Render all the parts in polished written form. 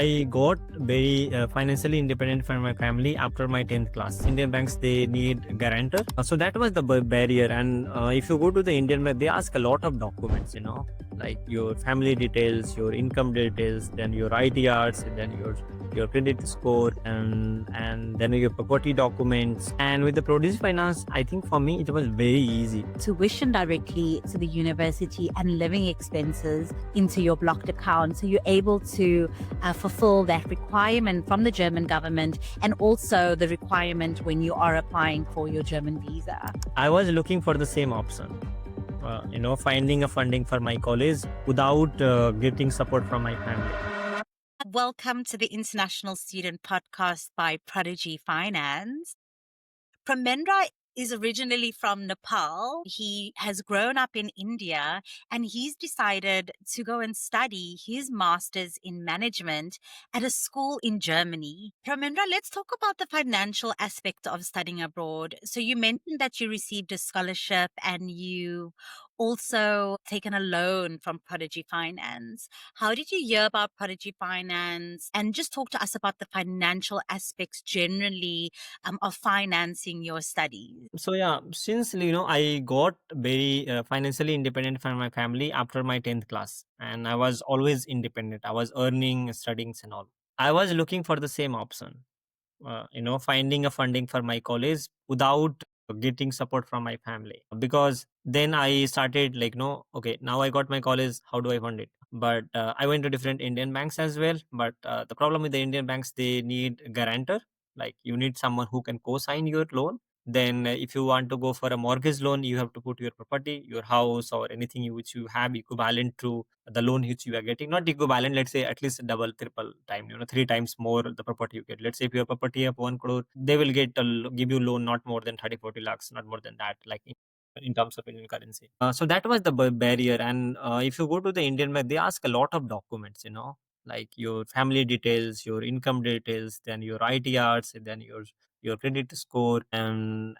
I got very financially independent from my family after my 10th class. Indian banks, they need guarantor. So that was the barrier. And if you go to the Indian bank, they ask a lot of documents, like your family details, your income details, then your ITRs, and then your credit score, and then your property documents. And with the Prodigy Finance, I think for me it was very easy. Tuition directly to the university and living expenses into your blocked account. So you're able to fulfill that requirement from the German government and also the requirement when you are applying for your German visa. I was looking for the same option. Finding a funding for my college without getting support from my family. Welcome to the International Student Podcast by Prodigy Finance. Pramendra is originally from Nepal. He has grown up in India and he's decided to go and study his master's in management at a school in Germany. Pramendra, let's talk about the financial aspect of studying abroad. So you mentioned that you received a scholarship and you also taken a loan from Prodigy Finance. How did you hear about Prodigy Finance? And just talk to us about the financial aspects generally of financing your studies. So yeah, since I got very financially independent from my family after my 10th class, and I was always independent. I was earning, studying, and all. I was looking for the same option. Finding a funding for my college without getting support from my family, because then I started like, no, okay, now I got my college, how do I fund it? But I went to different Indian banks as well. But the problem with the Indian banks, they need guarantor. Like, you need someone who can co-sign your loan. Then if you want to go for a mortgage loan, you have to put your property, your house, or anything which you have equivalent to the loan which you are getting. Not equivalent, let's say at least double, triple time, three times more the property you get. Let's say if your property of 1 crore, they will give you loan not more than 30 40 lakhs, not more than that, like in terms of Indian currency. So that was the barrier. And if you go to the Indian bank, they ask a lot of documents, like your family details, your income details, then your ITRs, and then your credit score, and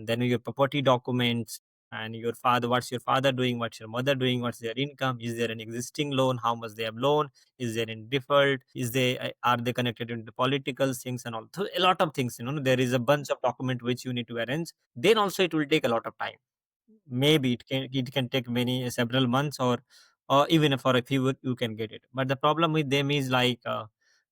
then your property documents, and your father, what's your father doing, what's your mother doing, what's their income, is there an existing loan, how much they have loan, is there in default, is they are they connected into political things and all. So a lot of things, there is a bunch of document which you need to arrange. Then also it will take a lot of time. Maybe it can take many several months, or even for a few you can get it. But the problem with them is like,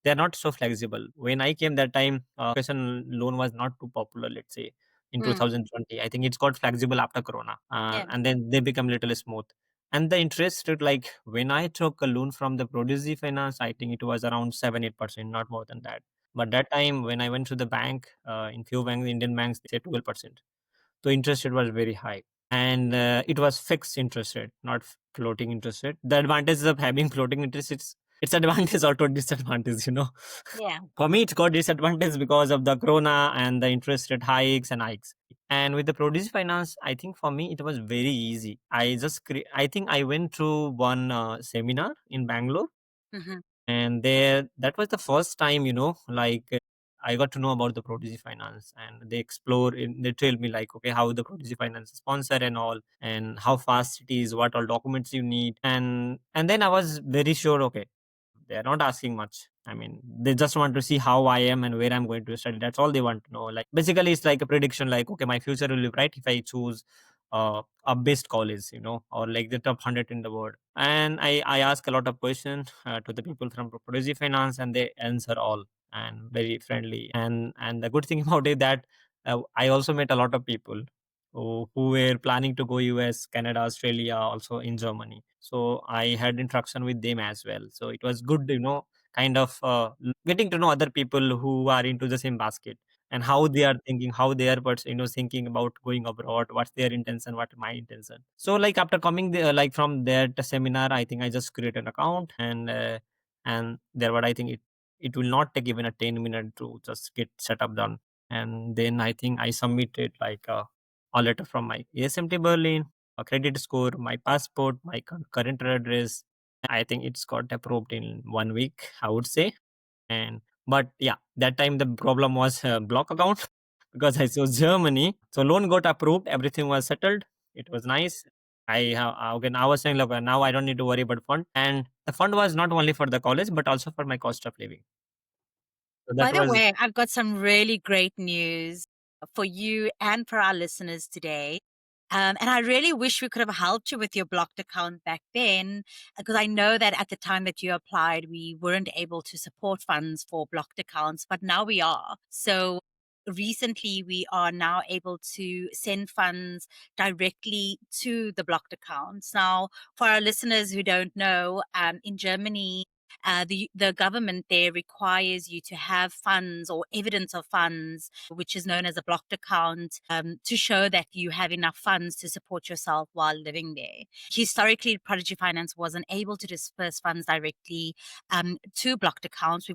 they're not so flexible. When I came that time, education loan was not too popular, let's say in 2020. I think it's got flexible after corona, Yeah. and then they become little smooth. And the interest rate, like when I took a loan from the Prodigy Finance, I think it was around 7-8%, not more than that. But that time when I went to the bank, in few banks, Indian banks, they say 12%. So interest rate was very high, and it was fixed interest rate, not floating interest rate. The advantage of having floating interest, it's advantage or disadvantage. Yeah. For me, it's got disadvantage because of the corona and the interest rate hikes and hikes. And with the Prodigy Finance, I think for me it was very easy. I think I went to one seminar in Bangalore, Mhm. and there, that was the first time, like, I got to know about the Prodigy Finance. And they tell me like, okay, how the Prodigy Finance is sponsor and all, and how fast it is, what all documents you need. And then I was very sure, okay, they're not asking much. I mean, they just want to see how I am and where I'm going to study. That's all they want to know. Like, basically, it's like a prediction, like, okay, my future will be bright if I choose a best college, or like the top 100 in the world. And I ask a lot of questions to the people from Prodigy Finance, and they answer all, and very friendly. And the good thing about it, that I also met a lot of people who were planning to go US, Canada, Australia, also in Germany. So I had interaction with them as well. So it was good, kind of getting to know other people who are into the same basket, and how they are thinking, how they are, thinking about going abroad, what's their intention, what my intention. So like after coming there, like from that seminar, I think I just create an account, and there, what I think, it will not take even a 10 minute to just get set up done. And then I think I submitted like a letter from my ASMT Berlin, a credit score, my passport, my current address. I think it's got approved in 1 week, I would say. And but yeah, that time the problem was block account because I chose Germany. So loan got approved, everything was settled. It was nice. Okay, now I was saying, look, now I don't need to worry about fund, and the fund was not only for the college but also for my cost of living. So that By the was way, I've got some really great news for you and for our listeners today. And I really wish we could have helped you with your blocked account back then, because I know that at the time that you applied, we weren't able to support funds for blocked accounts, but now we are. So recently, we are now able to send funds directly to the blocked accounts. Now, for our listeners who don't know, in Germany, the government there requires you to have funds or evidence of funds, which is known as a blocked account, to show that you have enough funds to support yourself while living there. Historically, Prodigy Finance wasn't able to disperse funds directly to blocked accounts.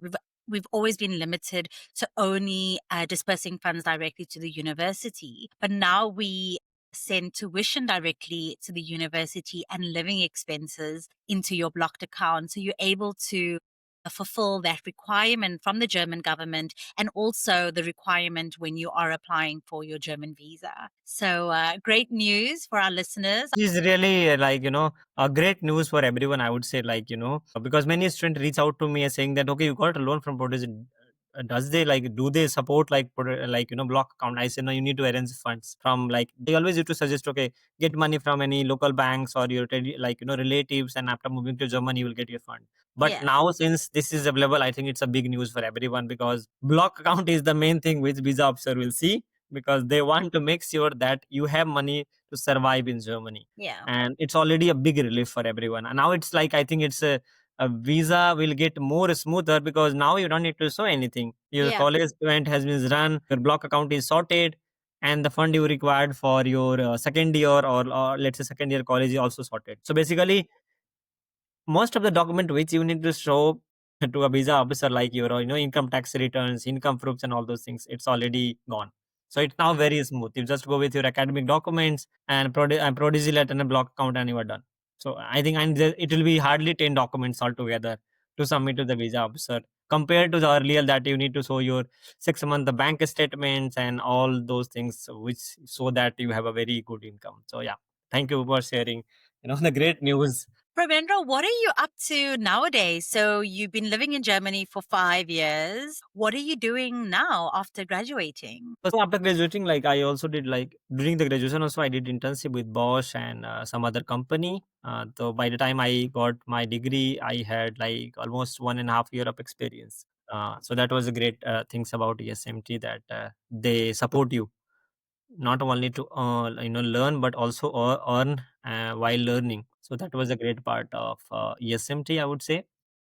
We've always been limited to only dispersing funds directly to the university. But now we send tuition directly to the university and living expenses into your blocked account. So you're able to fulfill that requirement from the German government and also the requirement when you are applying for your German visa. So, great news for our listeners. is really like, a great news for everyone, I would say, like, because many students reach out to me and saying that, okay, you got a loan from Prodigy, does they like, do they support like like, block account? I say no, you need to arrange funds from, like, they always used to suggest, okay, get money from any local banks or your like, relatives, and after moving to Germany you will get your fund. But Yeah. now, since this is available, I think it's a big news for everyone, because block account is the main thing which visa officer will see, because they want to make sure that you have money to survive in Germany. Yeah. And it's already a big relief for everyone. And now it's like, I think it's a visa will get more smoother, because now you don't need to show anything. Your Yeah. college event has been run, your block account is sorted, and the fund you required for your second year, or let's say second year college, is also sorted. So basically, most of the document which you need to show to a visa officer, like your income tax returns, income proofs, and all those things, it's already gone. So it's now very smooth. You just go with your academic documents and prodigy letter and a block account, and you are done. So I think, it will be hardly 10 documents altogether to submit to the visa officer, compared to the earlier that you need to show your 6 month bank statements and all those things, which so that you have a very good income. So yeah, thank you for sharing the great news. Pramendra, what are you up to nowadays? So you've been living in Germany for 5 years. What are you doing now after graduating? So after graduating, like, I also did, like, during the graduation also, I did internship with Bosch and some other company. So by the time I got my degree, I had like almost 1.5 year of experience. So that was a great things about ESMT, that they support you not only to learn, but also earn while learning. So that was a great part of ESMT, I would say.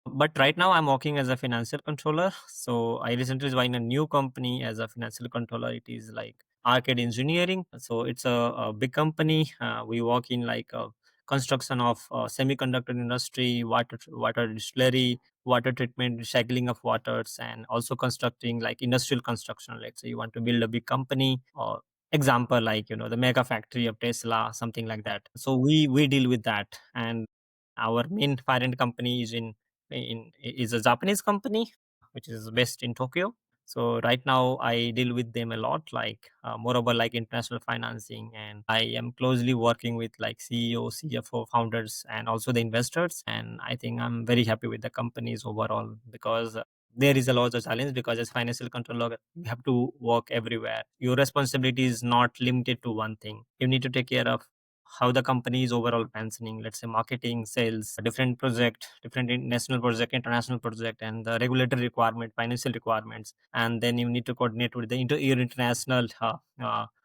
But right now I'm working as a financial controller. So I recently joined a new company as a financial controller. It is like Arcade Engineering. So it's a big company. We work in like construction of semiconductor industry, water distillery, water treatment, recycling of waters, and also constructing like industrial construction. Let's say you want to build a big company, or example like the mega factory of Tesla, something like that. So we deal with that. And our main parent company is a Japanese company which is based in Tokyo. So right now I deal with them a lot, like moreover like international financing, and I am closely working with like CEO, CFO, founders, and also the investors. And I think I'm very happy with the companies overall, because there is a lot of challenge, because as financial controller you have to work everywhere. Your responsibility is not limited to one thing. You need to take care of how the company is overall functioning, let's say marketing, sales, different project, different national project, international project, and the regulatory requirement, financial requirements. And then you need to coordinate with the your international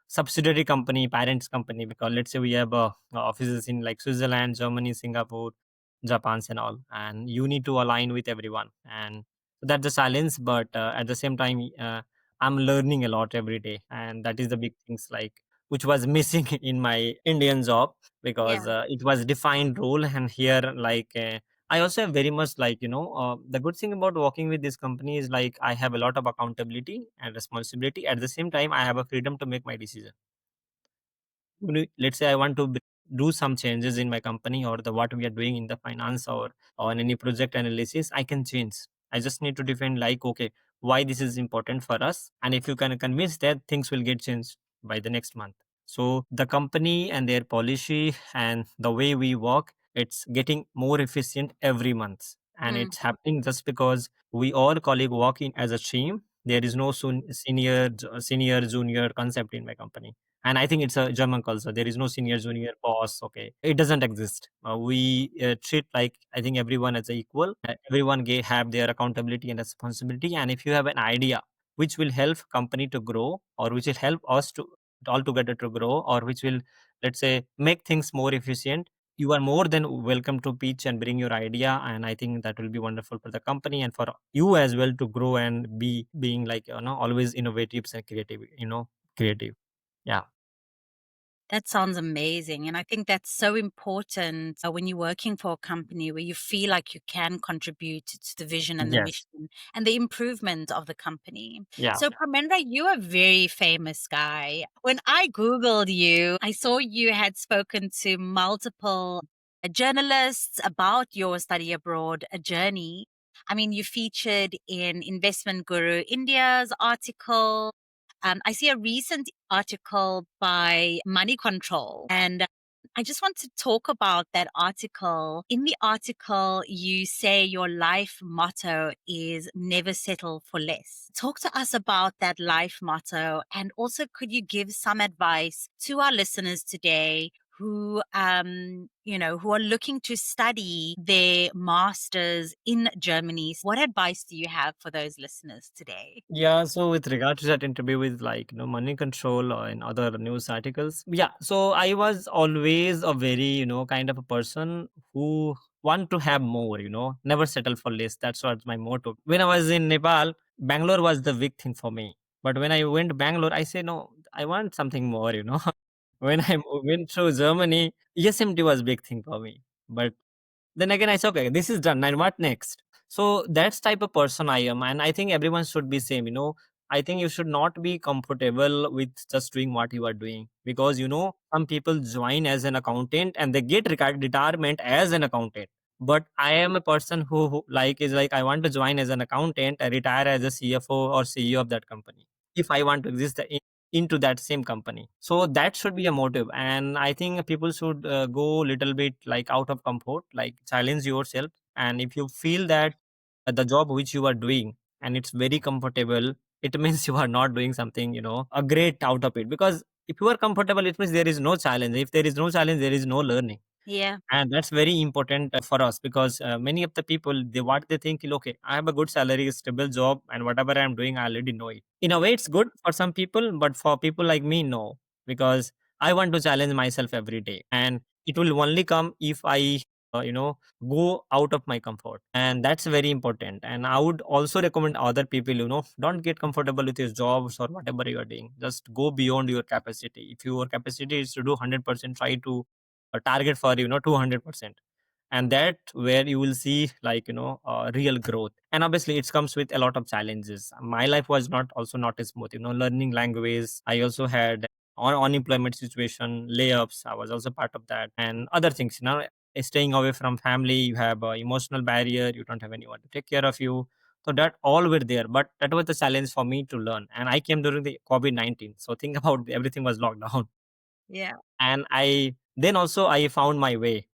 subsidiary company, parents company, because let's say we have offices in like Switzerland, Germany, Singapore, Japan, and all, and you need to align with everyone. And that's the challenge, but at the same time, I'm learning a lot every day, and that is the big things, like, which was missing in my Indian job, because Yeah. it was defined role. And here, like, I also have very much, like, the good thing about working with this company is like I have a lot of accountability and responsibility. At the same time, I have a freedom to make my decision. Let's say I want to do some changes in my company, or the what we are doing in the finance, or on any project analysis, I can change. I just need to define, like, okay, why this is important for us, and if you can convince that, things will get changed by the next month. So the company and their policy and the way we work, it's getting more efficient every month. And Mm. it's happening just because we all colleague work in as a team. There is no senior, junior concept in my company. And I think it's a German culture. There is no senior, junior, boss. Okay, it doesn't exist. We treat like I think everyone as a equal. Everyone have their accountability and responsibility. And if you have an idea which will help company to grow, or which will help us to all together to grow, or which will, let's say, make things more efficient, you are more than welcome to pitch and bring your idea. And I think that will be wonderful for the company and for you as well to grow and be being like always innovative and creative, creative. Yeah. That sounds amazing. And I think that's so important when you're working for a company where you feel like you can contribute to the vision and the Yes. mission and the improvement of the company. Yeah. So, Pramendra, you're a very famous guy. When I Googled you, I saw you had spoken to multiple journalists about your study abroad journey. I mean, you featured in Investment Guru India's article. I see a recent article by Money Control, and I just want to talk about that article. In the article, you say your life motto is never settle for less. Talk to us about that life motto, and also could you give some advice to our listeners today who who are looking to study their masters in Germany? What advice do you have for those listeners today? Yeah, so with regard to that interview with like money control or in other news articles, yeah. So I was always a very kind of a person who want to have more, never settle for less. That's what my motto. When I was in Nepal, Bangalore was the big thing for me. But when I went to Bangalore, I say no, I want something more. When I went to Germany, ESMT was big thing for me. But then again, I say, okay, this is done. And what next? So that's type of person I am. And I think everyone should be same. I think you should not be comfortable with just doing what you are doing. Because, some people join as an accountant and they get retirement as an accountant. But I am a person who like is like I want to join as an accountant and retire as a CFO or CEO of that company. If I want to exist into that same company, so that should be a motive. And I think people should go little bit like out of comfort, like challenge yourself. And if you feel that the job which you are doing and it's very comfortable, it means you are not doing something a great out of it. Because if you are comfortable, it means there is no challenge. If there is no challenge, there is no learning. Yeah. And that's very important for us, because many of the people, they what they think, okay, I have a good salary, stable job, and whatever I'm doing, I already know it. In a way, it's good for some people, but for people like me, no. Because I want to challenge myself every day, and it will only come if I go out of my comfort. And that's very important. And I would also recommend other people, don't get comfortable with your jobs or whatever you are doing. Just go beyond your capacity. If your capacity is to do 100%, try to target for 200%. And that where you will see like real growth. And obviously it comes with a lot of challenges. My life was not as smooth. Learning language, I also had unemployment situation, layups, I was also part of that, and other things. Staying away from family, you have emotional barrier, you don't have anyone to take care of you. So that all were there, but that was the challenge for me to learn. And I came during the COVID-19, so think about everything was locked down. Yeah. And I found my way.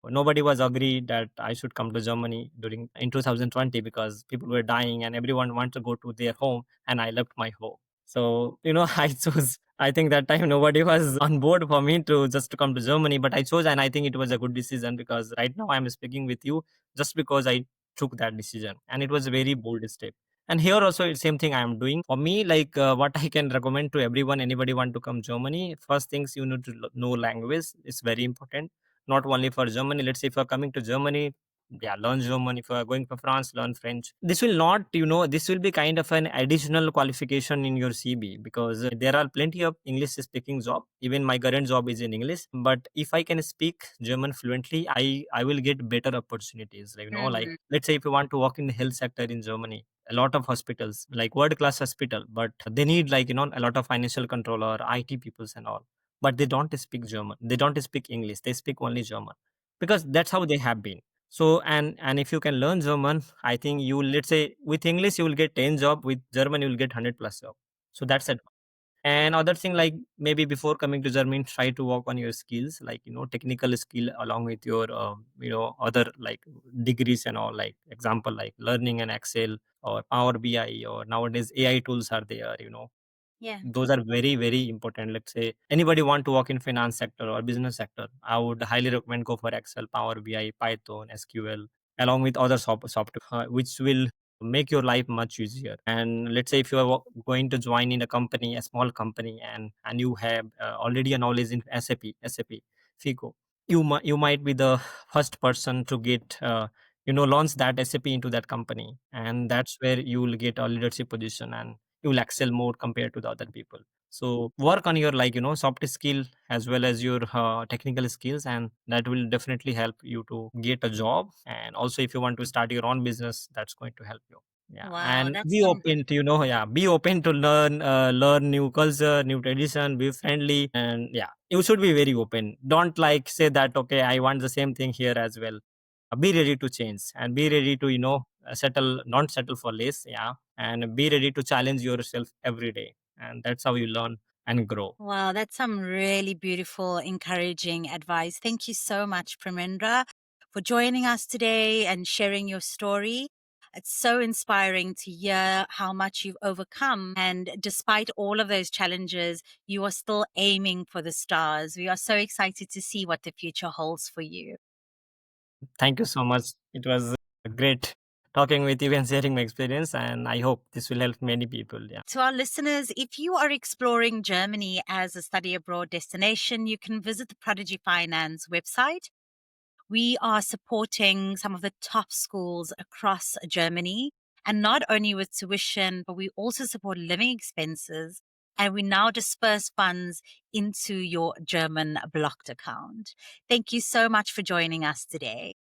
Nobody was agreed that I should come to Germany during in 2020, because people were dying and everyone wanted to go to their home, and I left my home. So I think that time nobody was on board for me to just to come to Germany, but I chose, and I think it was a good decision, because right now I'm speaking with you just because I took that decision, and it was a very bold step. And here also it's same thing I am doing. For me, like what I can recommend to everyone, anybody want to come Germany, first things you need to know language. It's very important, not only for Germany. Let's say if you're coming to Germany, yeah, learn German. If you're going for France, learn French. This will not, this will be kind of an additional qualification in your CV, because there are plenty of English speaking job. Even my current job is in English. But if I can speak German fluently, I will get better opportunities. Like Mhm. let's say if you want to work in the health sector in Germany, a lot of hospitals, like world class hospital, but they need like, a lot of financial controller, IT peoples and all, but they don't speak German. They don't speak English. They speak only German, because that's how they have been. So and if you can learn German, I think you let's say with English you will get 10 job, with German you will get 100 plus job. So that's it. And other thing, like maybe before coming to Germany, try to work on your skills, like technical skill along with your other like degrees and all. Like example, like learning an Excel or Power BI, or nowadays AI tools are there. Yeah. Those are very very important. Let's say anybody want to work in finance sector or business sector, I would highly recommend go for Excel, Power BI, Python, SQL, along with other software, which will make your life much easier. And let's say if you are going to join in a company, a small company, and you have already a knowledge in SAP, FICO, you might be the first person to get launch that SAP into that company, and that's where you will get a leadership position, and you will excel more compared to the other people. So work on your like soft skill as well as your technical skills, and that will definitely help you to get a job. And also if you want to start your own business, that's going to help you. Yeah, Wow, and that's be some open to yeah, be open to learn new culture, new tradition, be friendly. And yeah, you should be very open. Don't like say that okay, I want the same thing here as well. Be ready to change, and be ready to settle, not settle for less. Yeah, and be ready to challenge yourself every day, and that's how you learn and grow. Wow, that's some really beautiful, encouraging advice. Thank you so much, Pramendra, for joining us today and sharing your story. It's so inspiring to hear how much you've overcome. And despite all of those challenges, you are still aiming for the stars. We are so excited to see what the future holds for you. Thank you so much. It was great talking with you and sharing my experience, and I hope this will help many people. Yeah. To our listeners, if you are exploring Germany as a study abroad destination, you can visit the Prodigy Finance website. We are supporting some of the top schools across Germany, and not only with tuition, but we also support living expenses. And we now disperse funds into your German blocked account. Thank you so much for joining us today.